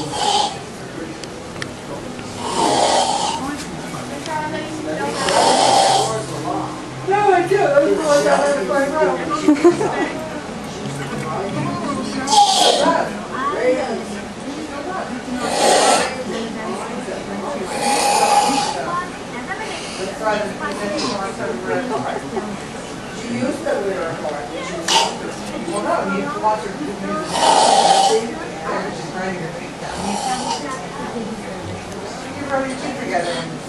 No, I do. I was going down there going around. She used to wear a heart. Well, no, you have to watch her do music. She's grinding her feet down. You can rub your feet together.